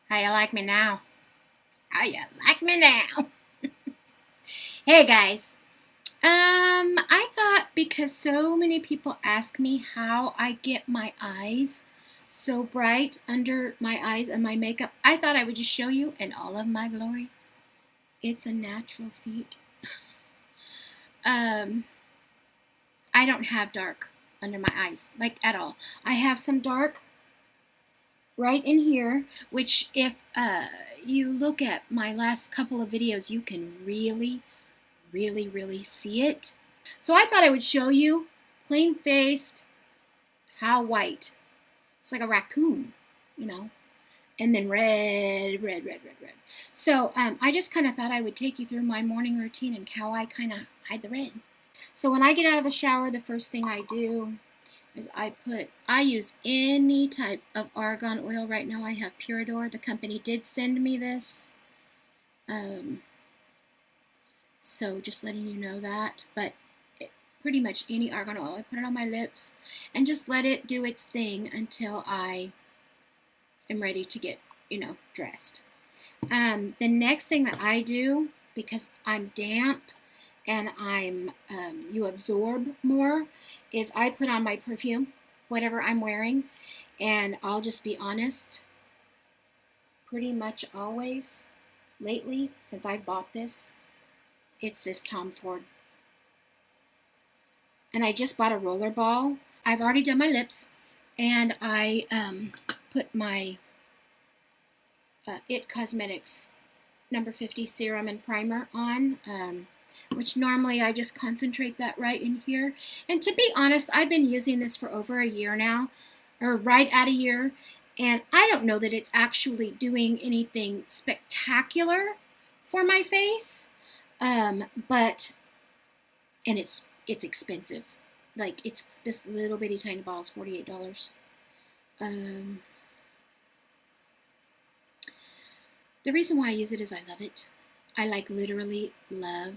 How you like me now? How you like me now? Hey guys. I thought because so many people ask me how I get my eyes so bright under my eyes and my makeup, I thought I would just show you in all of my glory. It's a natural feat. Um, I don't have dark under my eyes, like at all. I have some dark right in here, which if you look at my last couple of videos, you can really see it. So I thought I would show you, plain faced, how white. It's like a raccoon, you know, and then red. So I just kind of thought I would take you through my morning routine and how I kind of hide the red. So when I get out of the shower, the first thing I do is I use any type of argan oil. Right now I have Purador. The company did send me this. So just letting you know that. But pretty much any argan oil. I put it on my lips and just let it do its thing until I am ready to get, dressed. The next thing that I do, because I'm damp and you absorb more, is I put on my perfume, whatever I'm wearing, and I'll just be honest, pretty much always, lately, since I bought this, it's this Tom Ford. And I just bought a roller ball. I've already done my lips, and I put my It Cosmetics number 50 serum and primer on, which normally I just concentrate that right in here. And to be honest, I've been using this for over a year now, or right at a year, and I don't know that it's actually doing anything spectacular for my face, but it's expensive. Like, it's this little bitty tiny bottle is $48. The reason why I use it is I love it. I literally love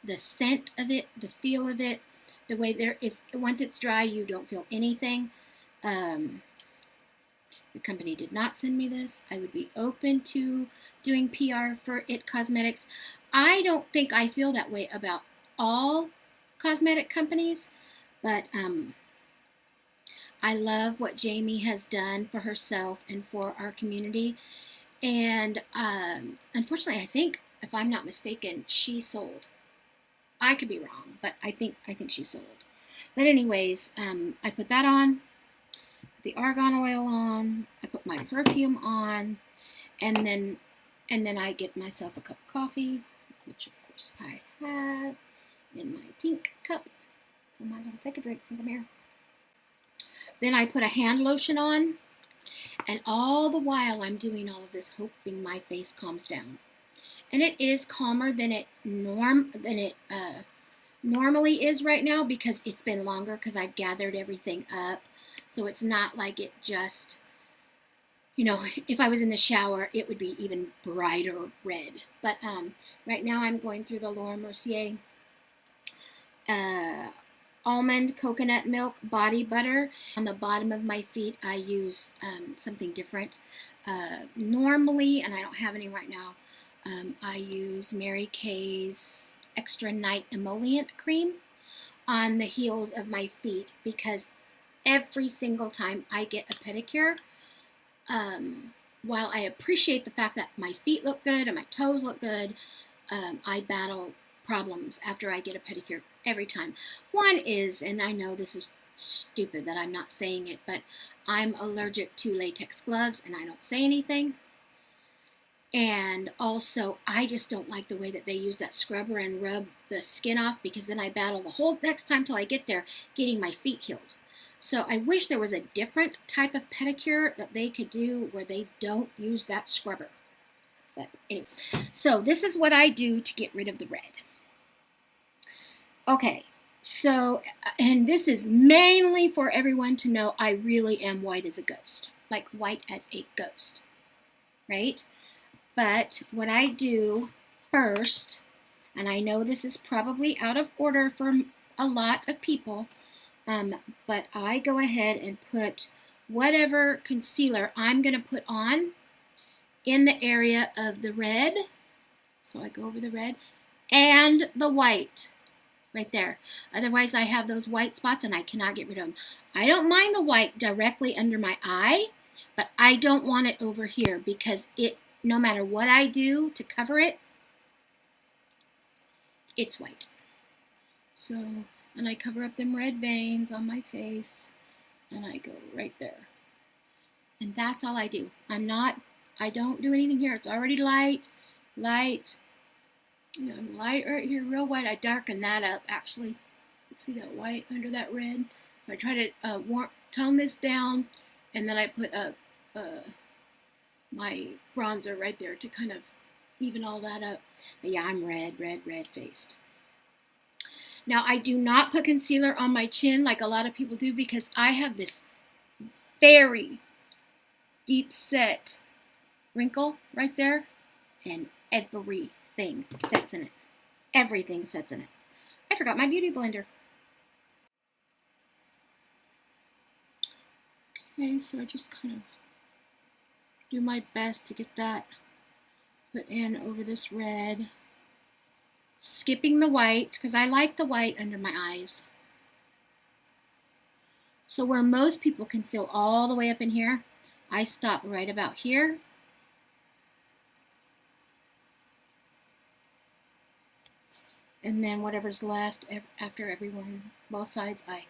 the scent of it, the feel of it, the way there is, once it's dry, you don't feel anything. The company did not send me this. I would be open to doing PR for It Cosmetics. I don't think I feel that way about all cosmetic companies, but I love what Jamie has done for herself and for our community. And unfortunately, I think, if I'm not mistaken, she sold. I could be wrong, but I think she sold. But anyways, I put that on, the argan oil on, I put my perfume on, and then I get myself a cup of coffee, which of course I have in my Tink cup. So I might as well take a drink since I'm here. Then I put a hand lotion on, and all the while I'm doing all of this, hoping my face calms down. And it is calmer than it normally is right now, because it's been longer, because I've gathered everything up. So it's not like it just, if I was in the shower, it would be even brighter red. But right now I'm going through the Laura Mercier almond coconut milk body butter. On the bottom of my feet, I use something different. Normally, and I don't have any right now, I use Mary Kay's Extra Night Emollient Cream on the heels of my feet, because every single time I get a pedicure, while I appreciate the fact that my feet look good and my toes look good, I battle problems after I get a pedicure every time. One is, and I know this is stupid that I'm not saying it, but I'm allergic to latex gloves, and I don't say anything. And also, I just don't like the way that they use that scrubber and rub the skin off, because then I battle the whole next time till I get there getting my feet healed. So I wish there was a different type of pedicure that they could do where they don't use that scrubber. But anyway, so this is what I do to get rid of the red. Okay, so, and this is mainly for everyone to know I really am white as a ghost. Like white as a ghost, right? But what I do first, and I know this is probably out of order for a lot of people, but I go ahead and put whatever concealer I'm going to put on in the area of the red. So I go over the red and the white right there. Otherwise I have those white spots and I cannot get rid of them. I don't mind the white directly under my eye, but I don't want it over here because it, no matter what I do to cover it, it's white. So, and I cover up them red veins on my face and I go right there. And that's all I do. I don't do anything here. It's already light. You know, light right here, real white. I darken that up, actually. See that white under that red? So I try to tone this down, and then I put my bronzer right there to kind of even all that up. But yeah, I'm red faced. Now, I do not put concealer on my chin like a lot of people do because I have this very deep set wrinkle right there, and everything sets in it. Everything sets in it. I forgot my beauty blender. Okay, so I just kind of do my best to get that put in over this red. Skipping the white, because I like the white under my eyes. So where most people conceal all the way up in here, I stop right about here. And then whatever's left after everyone, both sides, I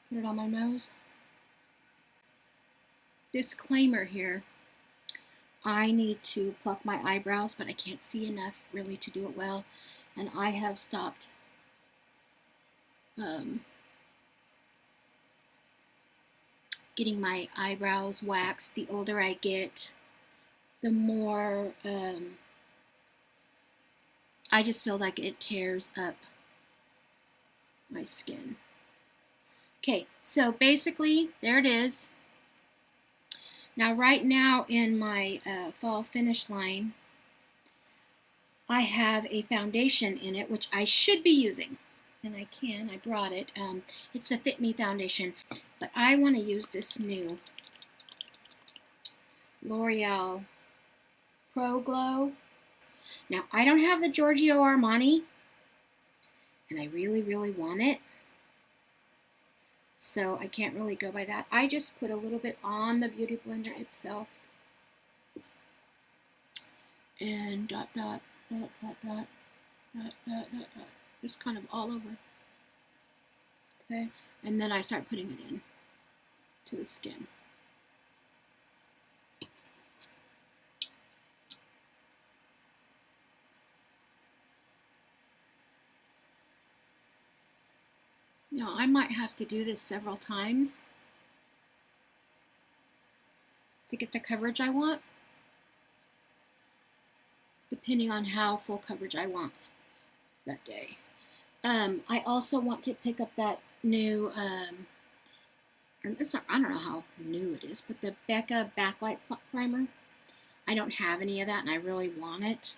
put it on my nose. Disclaimer here, I need to pluck my eyebrows, but I can't see enough really to do it well. And I have stopped getting my eyebrows waxed. The older I get, the more I just feel like it tears up my skin. Okay, so basically, there it is. Now, right now in my fall finish line, I have a foundation in it, which I should be using. And I brought it. It's the Fit Me foundation. But I want to use this new L'Oreal Pro Glow. Now, I don't have the Giorgio Armani, and I really, really want it. So I can't really go by that. I just put a little bit on the Beauty Blender itself. And dot, dot, dot, dot, dot, dot, dot, dot, dot. Just kind of all over. Okay, and then I start putting it in to the skin. Now, I might have to do this several times to get the coverage I want, depending on how full coverage I want that day. I also want to pick up that new, I don't know how new it is, but the Becca Backlight Primer. I don't have any of that, and I really want it,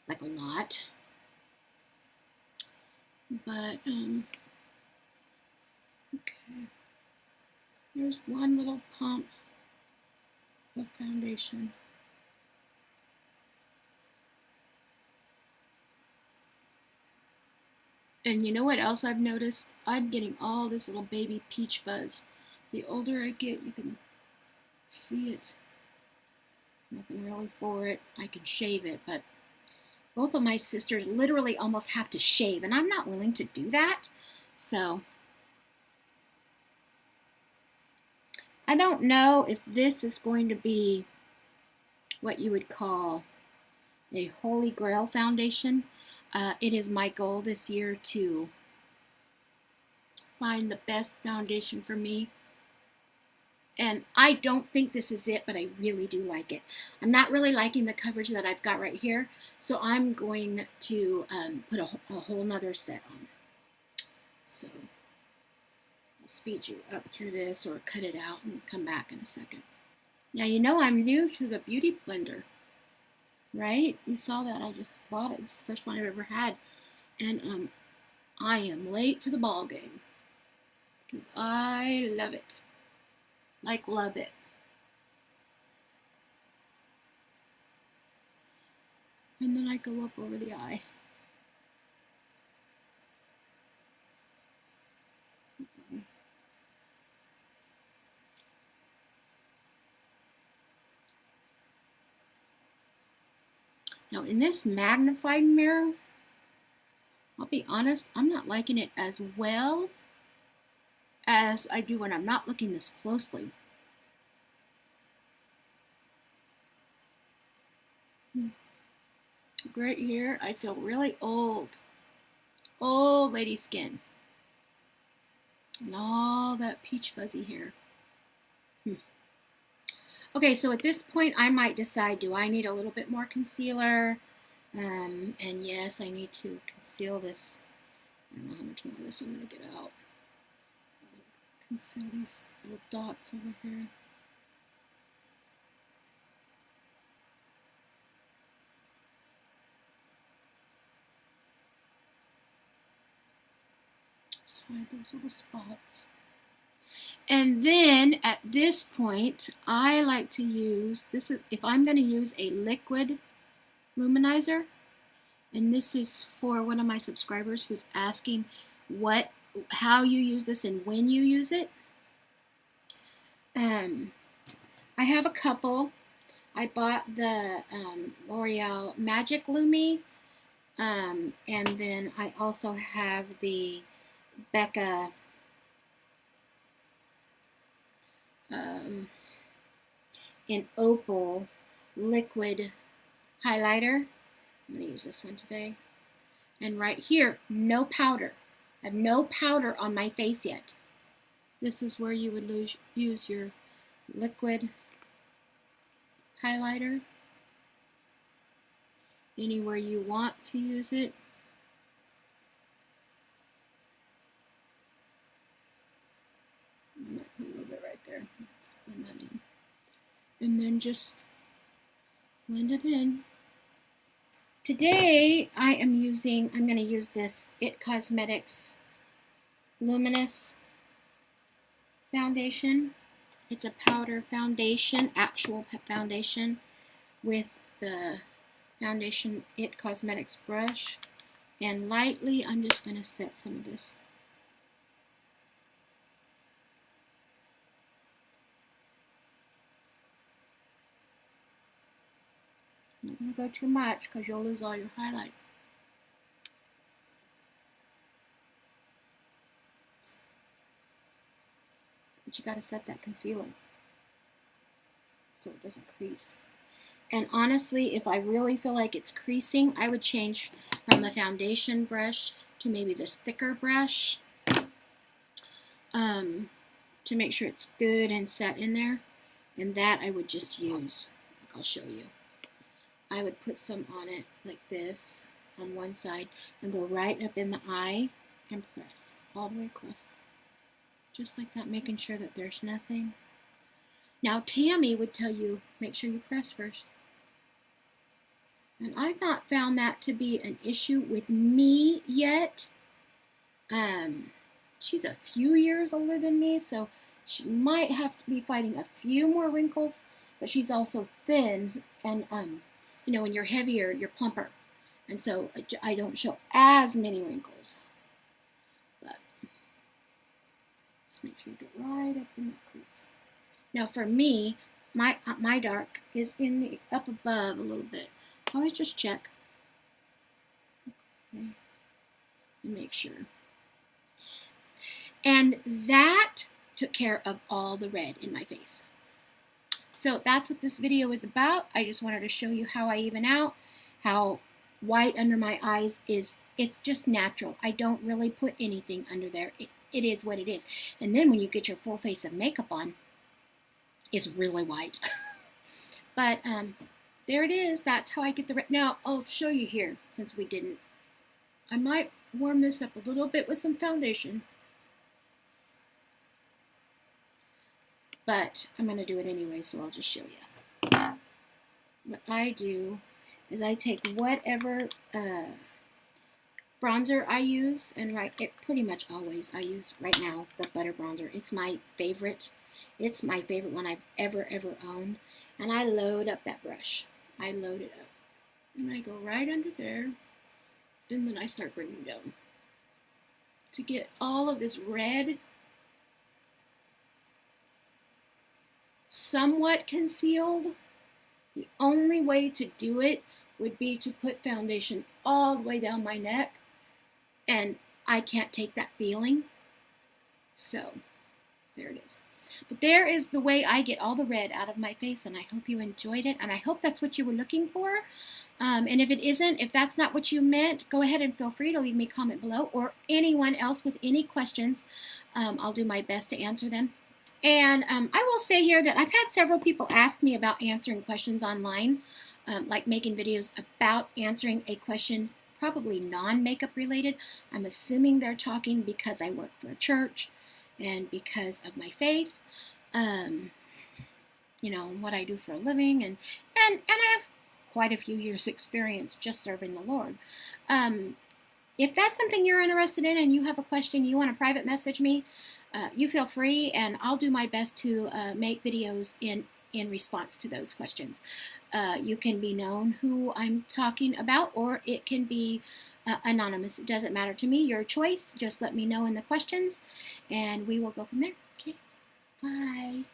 like a lot. But, okay. There's one little pump of foundation. And you know what else I've noticed? I'm getting all this little baby peach fuzz. The older I get, you can see it. Nothing really for it. I can shave it, but both of my sisters literally almost have to shave, and I'm not willing to do that. So I don't know if this is going to be what you would call a holy grail foundation. It is my goal this year to find the best foundation for me. And I don't think this is it, but I really do like it. I'm not really liking the coverage that I've got right here, so I'm going to put a whole nother set on. So I'll speed you up through this or cut it out and come back in a second. Now, you know I'm new to the Beauty Blender, right? You saw that. I just bought it. It's the first one I've ever had. And I am late to the ball game because I love it. Like, love it. And then I go up over the eye. Now in this magnified mirror, I'll be honest, I'm not liking it as well as I do when I'm not looking this closely. Right here, I feel really old. Old lady skin. And all that peach fuzzy hair. Okay, so at this point, I might decide, do I need a little bit more concealer? And yes, I need to conceal this. I don't know how much more of this I'm going to get out. Conceal these little dots over here. Just hide those little spots. And then at this point, I like to use, this is, if I'm going to use a liquid luminizer, and this is for one of my subscribers who's asking how you use this and when you use it. I have a couple. I bought the L'Oreal Magic Lumi, and then I also have the Becca in Opal liquid highlighter. I'm going to use this one today. And right here, no powder. I have no powder on my face yet. This is where you would use your liquid highlighter. Anywhere you want to use it. I might put a little bit right there. Let's blend that in. And then just blend it in. Today I'm going to use this IT Cosmetics Luminous foundation. It's a powder foundation, actual foundation, with the foundation IT Cosmetics brush. And lightly, I'm just going to set some of this. I'm not going to go too much because you'll lose all your highlight. But you got to set that concealer so it doesn't crease. And honestly, if I really feel like it's creasing, I would change from the foundation brush to maybe this thicker brush to make sure it's good and set in there. And that I would just use, like I'll show you. I would put some on it like this on one side and go right up in the eye and press all the way across. Just like that, making sure that there's nothing. Now Tammy would tell you, make sure you press first. And I've not found that to be an issue with me yet. She's a few years older than me, so she might have to be fighting a few more wrinkles, but she's also thin, and you know, when you're heavier, you're plumper. And so I don't show as many wrinkles. But just make sure you get right up in that crease. Now for me, my dark is in the up above a little bit. Always just check. Okay. And make sure. And that took care of all the red in my face. So that's what this video is about. I just wanted to show you how I even out, how white under my eyes is, it's just natural. I don't really put anything under there. It is what it is. And then when you get your full face of makeup on, it's really white. But there it is. That's how I get the red. Now I'll show you here, since we didn't. I might warm this up a little bit with some foundation. But I'm going to do it anyway, so I'll just show you. What I do is I take whatever bronzer I use, and pretty much always I use right now the butter bronzer. It's my favorite. It's my favorite one I've ever owned. And I load up that brush. I load it up. And I go right under there, and then I start bringing down to get all of this red somewhat concealed. The only way to do it would be to put foundation all the way down my neck, and I can't take that feeling. So there it is. But there is the way I get all the red out of my face, and I hope you enjoyed it, and I hope that's what you were looking for. And if it isn't, if that's not what you meant, go ahead and feel free to leave me a comment below, or anyone else with any questions. I'll do my best to answer them. And I will say here that I've had several people ask me about answering questions online, like making videos about answering a question, probably non-makeup related. I'm assuming they're talking because I work for a church and because of my faith, you know, what I do for a living, and I have quite a few years experience just serving the Lord. If that's something you're interested in and you have a question, you want to private message me, you feel free, and I'll do my best to make videos in response to those questions. You can be known who I'm talking about, or it can be anonymous. It doesn't matter to me. Your choice. Just let me know in the questions, and we will go from there. Okay. Bye.